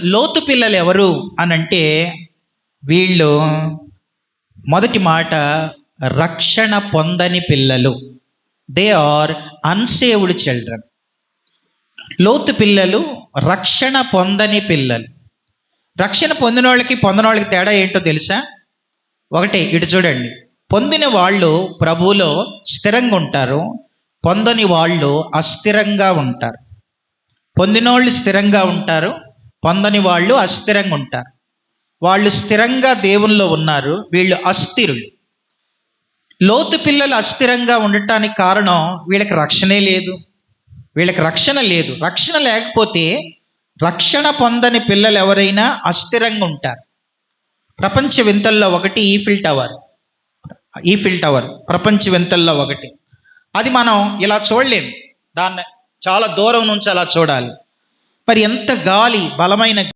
లోతు పిల్లలు ఎవరు అనంటే వీళ్ళు మొదటి మాట రక్షణ పొందని పిల్లలు. They are unsaved children. లోతు పిల్లలు రక్షణ పొందని పిల్లలు. రక్షణ పొందిన వాళ్ళకి తేడా ఏంటో తెలుసా? ఒకటే, ఇటు చూడండి. పొందిన వాళ్ళు ప్రభువులో స్థిరంగా ఉంటారు, పొందని వాళ్ళు అస్థిరంగా ఉంటారు. పొందిన వాళ్ళు స్థిరంగా ఉంటారు, పొందని వాళ్ళు అస్థిరంగా ఉంటారు. వాళ్ళు స్థిరంగా దేవునిలో ఉన్నారు, వీళ్ళు అస్థిరులు. లోతు పిల్లలు అస్థిరంగా ఉండటానికి కారణం వీళ్ళకి రక్షణే లేదు, వీళ్ళకి రక్షణ లేదు. రక్షణ లేకపోతే రక్షణ పొందని పిల్లలు ఎవరైనా అస్థిరంగా ఉంటారు. ప్రపంచ వింతల్లో ఒకటి ఈఫిల్ టవర్ ప్రపంచ వింతల్లో ఒకటి. అది మనం ఇలా చూడలేము, దాన్ని చాలా దూరం నుంచి అలా చూడాలి. మరి ఎంత గాలి, బలమైన